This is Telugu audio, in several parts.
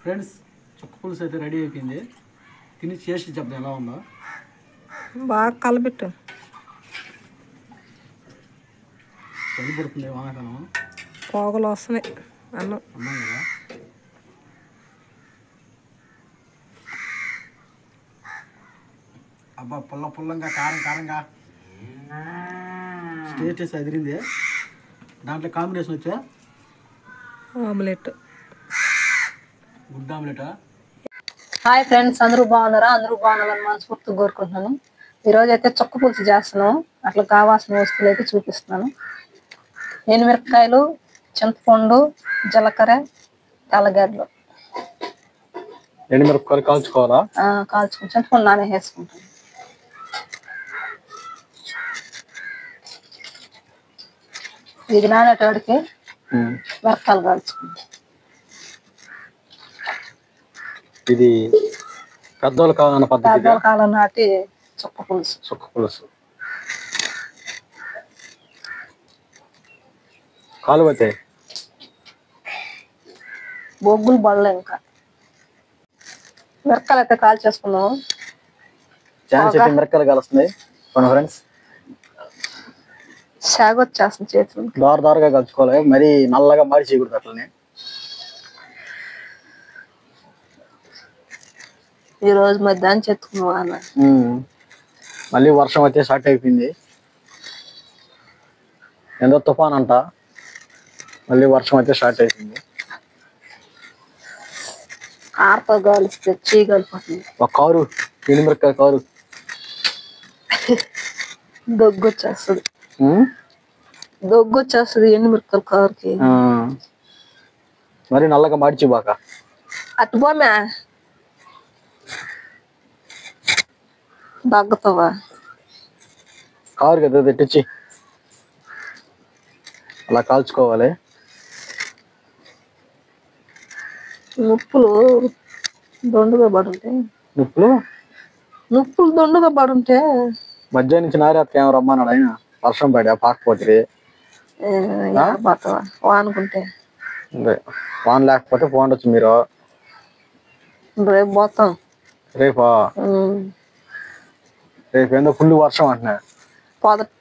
ఫ్రెండ్స్, చుక్క పులుసు అయితే రెడీ అయిపోయింది. తిని చేసి చెప్పండి ఎలా ఉందో. బాగా కలబెట్టు. చలి పడుతుంది, వానాకాలం. పోగలు వస్తున్నాయి అన్నం కదా. అబ్బా, పుల్లంగా కారం కారంగా స్టేట్ చేసి అదిరింది. దాంట్లో కాంబినేషన్ వచ్చా ఆమ్లెట్, గుడ్ ఆమ్లెటా. హాయ్ ఫ్రెండ్స్, అందరూ బాగున్నారా? అందరూ బాగున్నారని మనస్ఫూర్తిగా కోరుకుంటున్నాను. ఈరోజు అయితే చుక్క పులుసు చేస్తున్నాను. అట్లా కావాల్సిన వస్తువులు అయితే చూపిస్తున్నాను. ఎండుమిరపకాయలు, చింతపండు, జీలకర్ర, తెల్లగడ్డలు. ఎండుమిరపకాయలు కాల్చుకోవాలా? కాల్చుకుని చింతపండు నానే వేసుకుంటాను. ఇది నానేటోడికి మిరపకాయలు కాల్చుకుంటాం. ఇది పెద్దోళ్ళ కావాలన్న పద్ధతి. పెద్దోళ్ళ కాలం నాటి చుక్క పులుసు. కాలువతే బొగ్గులు బడలే. ఇంకా మిరపకాయలు అయితే కాల్ చేసుకున్నాము. మిరపకాయలు కలుస్తున్నాయి ఫ్రెండ్స్. సాగు వచ్చేస్తుంది చేతులు. దారుగా కలుచుకోవాలి, మరి నల్లగా మాడి చేయకూడదు. అట్లనే ఈ రోజు మధ్యాహ్నం చెత్తుకున్నాం. మళ్ళీ వర్షం అయితే స్టార్ట్ అయిపోయింది. ఎంతో తుఫాన్ అంట. మళ్ళీ వర్షం అయితే స్టార్ట్ అయిపోయింది. ఆర్తో గాలిస్తే చేయగలిపోతుంది. ఒక కారు, ఎండుమిరపకాయ కారు. దగ్గు వచ్చేస్తుంది. ఎండుమిరపకాయల కారుకి. మరి నల్లగా మాడిచి బాక అటు పోమే దగ్గుతావా? కారు కదా తెచ్చి అలా కాల్చుకోవాలి. నొప్పులు దొండుగా పడుంటాయి. నొప్పులు దొండుగా పడుంటే మధ్యాహ్నం నుంచి నారేత్క ఏమో రమ్మన్నాడు ఆయన. వర్షం పడా పాకపోతే పోతావా? వానుకుంటే వాన్ లేకపోతే ఫోన్ వచ్చు. మీరు రేపు పోతాం. రేపా? రేపు ఏందో ఫుల్ వర్షం అంటున్నా.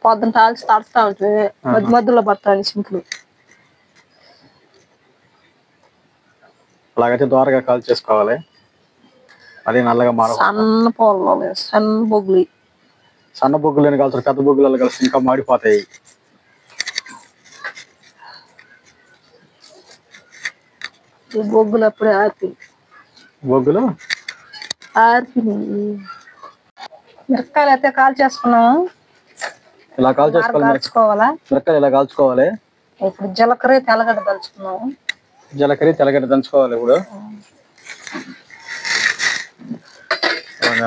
పొద్దున తాల్చి తడుస్తా ఉంటుంది. మధ్యలో పడతాను సింపుల్. అలాగైతే దోరగా కాల్ చేసుకోవాలి. అది నల్లగా మాడ సన్న పొలం, సన్న బొగ్గులని కలుస్తారు. పెద్ద బొగ్గులలో కలిసి ఇంకా మాడిపోతాయి. ఈ బొగ్గులు అప్పుడే బొగ్గులు మిరపకాయలు అయితే కాల్ చేసుకున్నాము. ఇలా కాల్చుకోవాలా? మిరపకాయలు ఇలా కాల్చుకోవాలి. ఇప్పుడు జీలకర్ర, తెల్లగడ్డ దంచుకున్నాము. తెల్లగడ్డ దంచుకోవాలి. ఇప్పుడు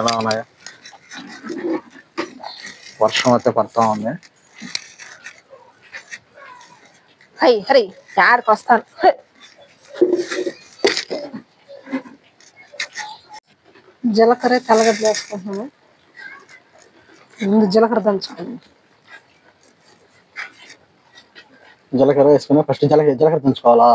ఎలా ఉన్నాయా? వర్షం అయితే పడతా ఉంది. హరి యాడికి వస్తాను. జీలకర్ర, తెల్లగడ్డ వేసుకుంటున్నాము. ముందు జీలకర్ర దంచుకున్నాము. జీలకర్ర వేసుకున్నా ఫస్ట్ జీలకర్ర దంచుకోవాలా?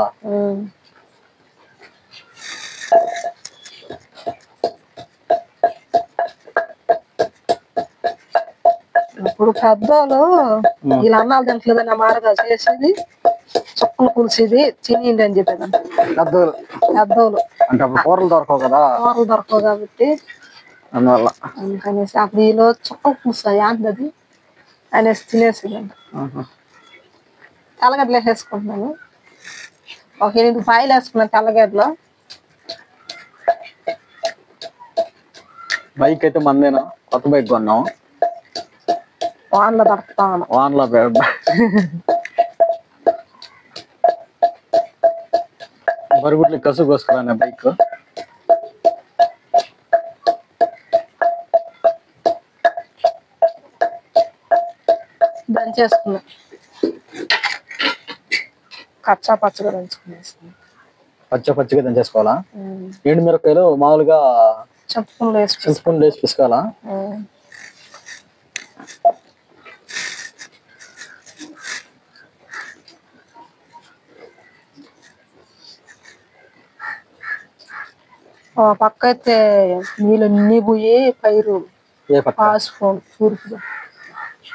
ఇప్పుడు పెద్దోళ్ళు వీళ్ళు అన్నాలు తింటలేదని మారగా చేసేది చుక్కలు పులిసేది తినిండి అని చెప్పేదంట పెద్దోళ్ళు. అంటే కూరలు దొరకవు కదా. కూరలు దొరకవు కాబట్టి అందువల్ల అందుకనేసి అప్పుడు వీళ్ళు చుక్కలు పులుసు ఏంటది అనేసి తినేసేదంట. తెల్లగడ్డలు వేసేసుకుంటున్నాను. ఒక 8 పాయలు వేసుకున్నాను తెల్లగడ్డలో. బైక్ అయితే మందేనా? కొత్త బైక్ కొన్నాం. వాన్లో దొరుకుతాను. వాన్లో బరుగుట్లు కసు కోసుకున్నా బైక్. దంచేసుకున్నా. కచ్చా పచ్చగా దంచుకునేసుకున్నా. పచ్చిగా దంచేసుకోవాలా? ఎండుమిరపకాయలు మామూలుగా చింతపండు వేసి పిసుకోవాలా? ఆ పక్క అయితే నీళ్ళు అన్ని పోయి పైరు ఏ పక్క? పాసిపోండి తూర్పుగా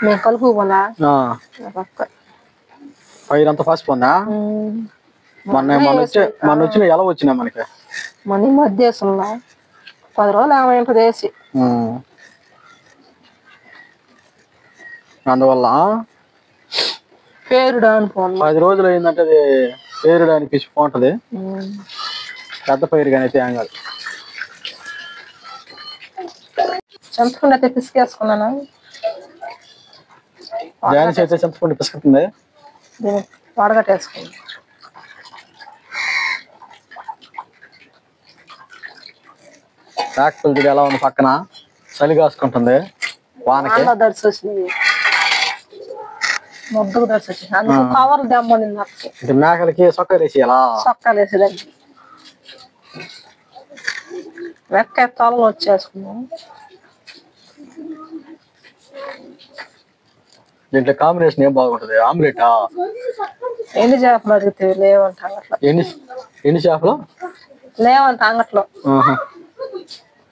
మేము కలుపు పోలా పక్క పైరు అంతా పాసిపోందా? మొన్న వచ్చిన ఎలా వచ్చినా మనకి మన ఈ మధ్య వేసున్నా 10 రోజులు ఏమైనా వేసి అందువల్ల పేరుడు అనుకోండి 10 రోజులు అయిందంటే అది పేరుడానికి పిసిపోంటది. పెద్ద పైరు కానీ అయితే ఏం కాదు. చింతపండు అయితే పిసికేసుకున్నాను. జాయిన్స్ అయితే చింతపండు పిసుకుతుంది. దీన్ని వడగట్టేసుకుంది. ట్రాక్టర్ ఎలా ఉంది పక్కన చలి కాసుకుంటుంది వానకి. దర్శి వచ్చింది ముద్దకు దర్శి వచ్చింది. అందుకు కవర్లు దెమ్మని మేకలకి సొక్కలు వేసేయాలా? సొక్కాలు వేసేదాన్ని వెక్క తొలలు వచ్చేసుకున్నాం. దీంట్లో కాంబినేషన్ ఏం బాగుంటది? ఆమ్లెటా? ఎన్ని చేపలు అడిగితే లేవంట అంగట్లో. ఎన్ని చేపలు లేవంట అంగట్లో.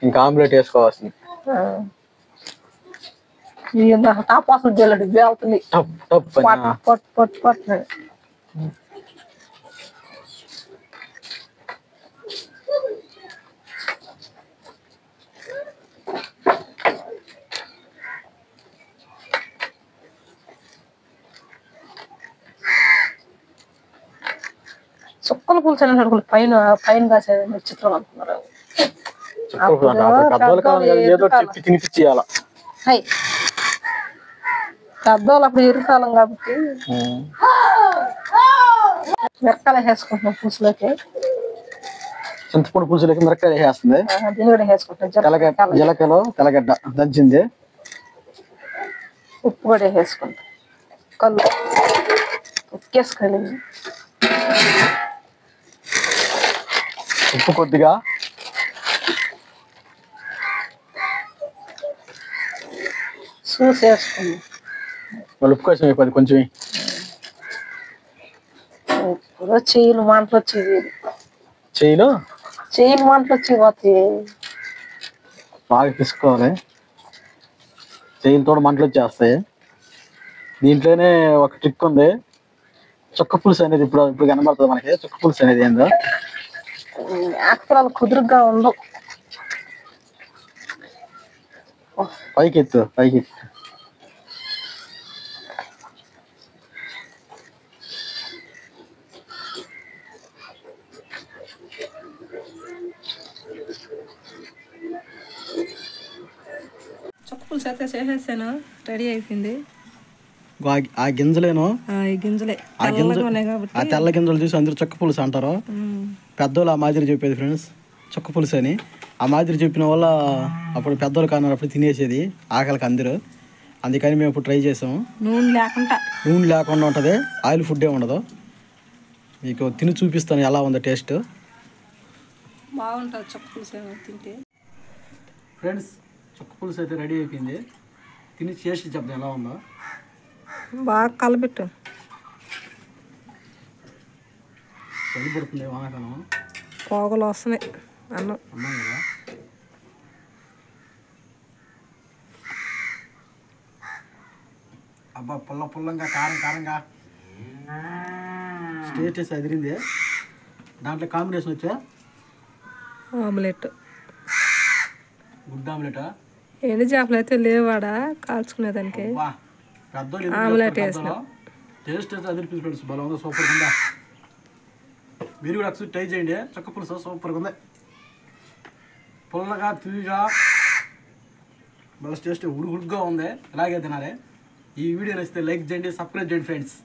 ఇంకా ఆమ్లెట్ వేసుకోవాల్సింది. టాపాసులు జల్లడి వెళ్తుంది పట్టు పట్టు పట్టు. చుక్కలు పులుసు పైన పైన కాసేది చిత్రం అనుకున్నారు. పెద్దోళ్ళు అప్పుడు ఇరుకాలం కాబట్టి మిరకాయలు వేసుకుంటున్నాం పులుసులోకి. చింతపండు పులుసులోకి మిరకాయలు వేస్తుంది. దీన్ని కూడా వేసుకుంటాం. జీలకర్ర తెల్లగడ్డ దంచింది. ఉప్పు కూడా వేసుకుంటాం. కళ్ళు ఉక్కేసుకోవాలి. ఉప్పు కొద్దిగా చూసి వేసుకుందాం. ఉప్పు కోసం అయిపోయింది కొంచెం. చెయ్యిలు మంటలు వచ్చేది. చెయ్యిలు మంటలు వచ్చి పోతాయి. బాగా తీసుకోవాలి. చెయ్యిలతో మంటలు వచ్చేస్తాయి. దీంట్లోనే ఒక ట్రిక్ ఉంది. చుక్క పులుసు అనేది ఇప్పుడు కనబడుతుంది మనకి. చుక్క పులుసు అనేది ఏందో ఆకురాలు కుదురుగా ఉండవు. పైకి ఎత్తు. చుక్క పులుసు అయితే చేసేసాను. రెడీ అయిపోయింది. ఆ గింజలేను ఈ గింజలే ఆ తెల్ల గింజలు చూసి అందరూ చుక్క పులుసు అంటారు. పెద్దోళ్ళు ఆ మాదిరి చెప్పేది ఫ్రెండ్స్ చుక్క పులుసు అని. ఆ మాదిరి చెప్పిన వల్ల అప్పుడు పెద్దోళ్ళు కానప్పుడు తినేసేది ఆకలికి అందరూ. అందుకని మేము ఇప్పుడు ట్రై చేసాము. నూనె లేకుండా ఉంటుంది. ఆయిల్ ఫుడ్డే ఉండదు. మీకు తిని చూపిస్తాను ఎలా ఉందో టేస్ట్. బాగుంటుంది చుక్క పులుసు తింటే. ఫ్రెండ్స్ చుక్క పులుసు అయితే రెడీ అయిపోయింది. తిని చేసి చెప్పండి ఎలా ఉందో. బాగా కలబెట్టు. చలి పడుతుంది వానకాలం. పోగలు వస్తున్నాయి అన్నం. కదా అబ్బా పుల్లంగా కారంగా స్టేటస్ అదిరింది. దాంట్లో కాంబినేషన్ వచ్చా ఆమ్లెట్. గుడ్ ఆమ్లెటా? ఎండు చేపలు అయితే లేవాడా కాల్చుకునేదానికి. ఆమ్లెట్ వేసిన టేస్ట్ అయితే అదిరిపోయింది ఫ్రెండ్స్. బలం ఉందా? సూపర్గా ఉందా? మీరు కూడా ఒకసారి ట్రై చేయండి. చుక్క పులుసు సూపర్గా ఉంది. పుల్లగా తీగా బస్ టేస్ట్ ఉడుగుడుగా ఉంది. ఇలాగే తినాలి. ఈ వీడియో నచ్చితే లైక్ చేయండి, సబ్స్క్రైబ్ చేయండి ఫ్రెండ్స్.